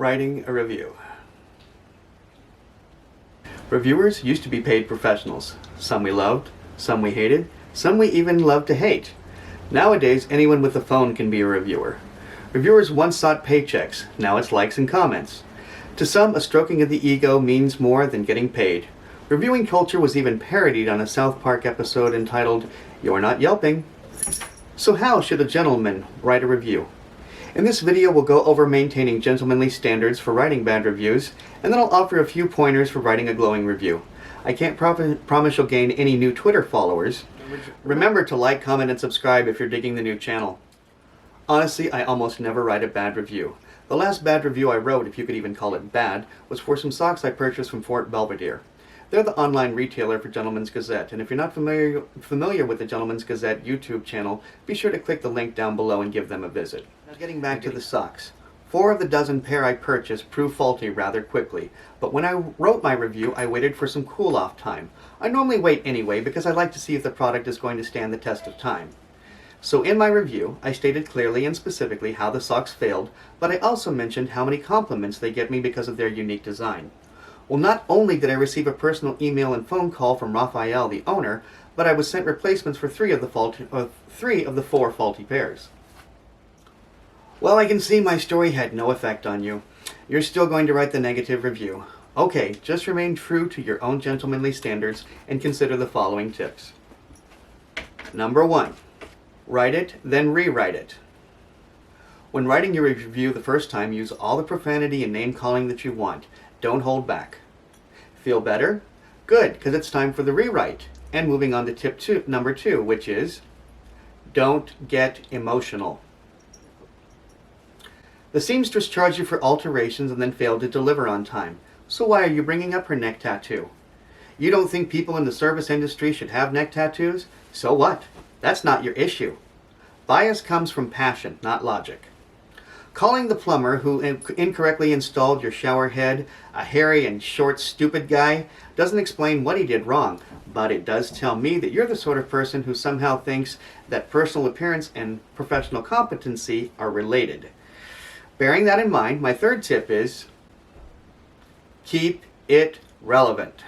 Writing a review. Reviewers used to be paid professionals. Some we loved, some we hated, some we even loved to hate. Nowadays, anyone with a phone can be a reviewer. Reviewers once sought paychecks, now it's likes and comments. To some, a stroking of the ego means more than getting paid. Reviewing culture was even parodied on a South Park episode entitled, "You're Not Yelping." So how should a gentleman write a review? In this video we'll go over maintaining gentlemanly standards for writing bad reviews, and then I'll offer a few pointers for writing a glowing review. I can't promise you'll gain any new Twitter followers. Remember to like, comment, and subscribe if you're digging the new channel. Honestly, I almost never write a bad review. The last bad review I wrote, if you could even call it bad, was for some socks I purchased from Fort Belvedere. They're the online retailer for Gentleman's Gazette, and if you're not familiar with the Gentleman's Gazette YouTube channel, be sure to click the link down below and give them a visit. Now getting back to the socks. 4 of the dozen pair I purchased proved faulty rather quickly, but when I wrote my review I waited for some cool-off time. I normally wait anyway because I like to see if the product is going to stand the test of time. So in my review, I stated clearly and specifically how the socks failed, but I also mentioned how many compliments they get me because of their unique design. Well, not only did I receive a personal email and phone call from Raphael, the owner, but I was sent replacements for 3 of the 4 faulty pairs. Well, I can see my story had no effect on you. You're still going to write the negative review. Okay, just remain true to your own gentlemanly standards and consider the following tips. Number 1. Write it, then rewrite it. When writing your review the first time, use all the profanity and name-calling that you want. Don't hold back. Feel better? Good, because it's time for the rewrite. And moving on to number 2, which is, don't get emotional. The seamstress charged you for alterations and then failed to deliver on time. So why are you bringing up her neck tattoo? You don't think people in the service industry should have neck tattoos? So what? That's not your issue. Bias comes from passion, not logic. Calling the plumber who incorrectly installed your shower head a hairy and short stupid guy doesn't explain what he did wrong, but it does tell me that you're the sort of person who somehow thinks that personal appearance and professional competency are related. Bearing that in mind, my third tip is keep it relevant.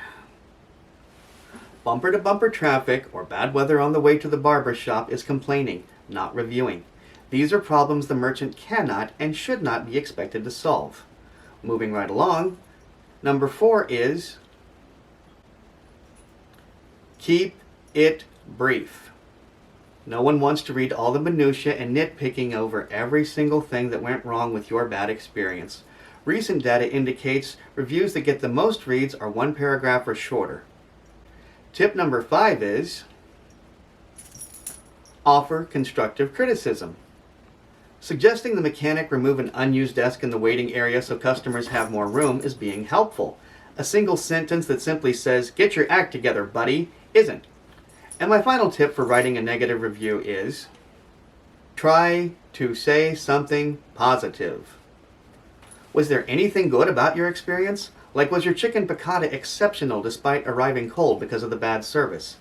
Bumper-to-bumper traffic or bad weather on the way to the barber shop is complaining, not reviewing. These are problems the merchant cannot and should not be expected to solve. Moving right along, number 4 is keep it brief. No one wants to read all the minutiae and nitpicking over every single thing that went wrong with your bad experience. Recent data indicates reviews that get the most reads are 1 paragraph or shorter. Tip number 5 is offer constructive criticism. Suggesting the mechanic remove an unused desk in the waiting area so customers have more room is being helpful. A single sentence that simply says, "Get your act together, buddy," isn't. And my final tip for writing a negative review is try to say something positive. Was there anything good about your experience? Like, was your chicken piccata exceptional despite arriving cold because of the bad service?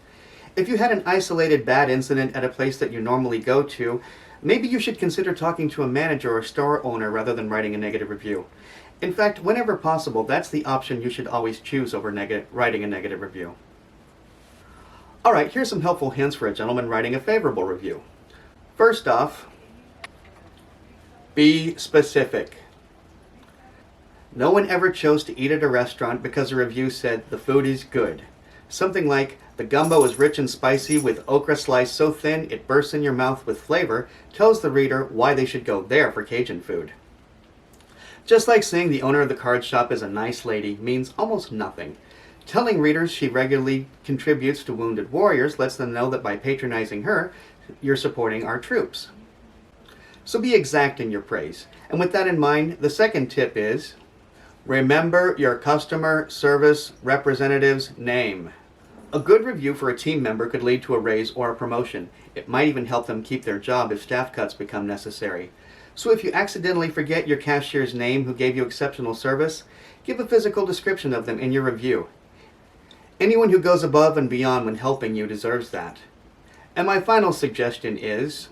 If you had an isolated bad incident at a place that you normally go to, maybe you should consider talking to a manager or store owner rather than writing a negative review. In fact, whenever possible, that's the option you should always choose over writing a negative review. Alright, here's some helpful hints for a gentleman writing a favorable review. First off, be specific. No one ever chose to eat at a restaurant because a review said the food is good. Something like, the gumbo is rich and spicy with okra sliced so thin it bursts in your mouth with flavor tells the reader why they should go there for Cajun food. Just like saying the owner of the card shop is a nice lady means almost nothing. Telling readers she regularly contributes to Wounded Warriors lets them know that by patronizing her, you're supporting our troops. So be exact in your praise. And with that in mind, the second tip is remember your customer service representative's name. A good review for a team member could lead to a raise or a promotion. It might even help them keep their job if staff cuts become necessary. So if you accidentally forget your cashier's name who gave you exceptional service, give a physical description of them in your review. Anyone who goes above and beyond when helping you deserves that. And my final suggestion is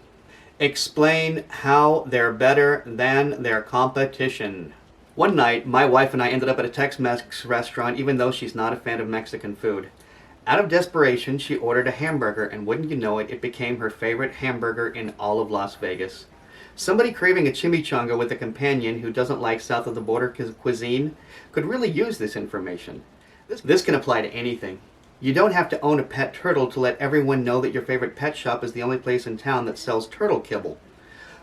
explain how they're better than their competition. One night, my wife and I ended up at a Tex-Mex restaurant even though she's not a fan of Mexican food. Out of desperation, she ordered a hamburger, and wouldn't you know it, it became her favorite hamburger in all of Las Vegas. Somebody craving a chimichanga with a companion who doesn't like south of the border cuisine could really use this information. This can apply to anything. You don't have to own a pet turtle to let everyone know that your favorite pet shop is the only place in town that sells turtle kibble.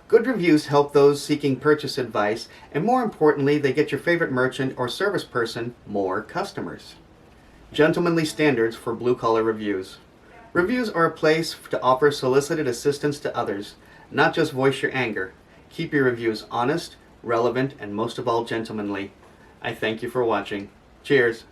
Good reviews help those seeking purchase advice, and more importantly, they get your favorite merchant or service person more customers. Gentlemanly standards for blue-collar reviews. Reviews are a place to offer solicited assistance to others, not just voice your anger. Keep your reviews honest, relevant, and most of all gentlemanly. I thank you for watching. Cheers.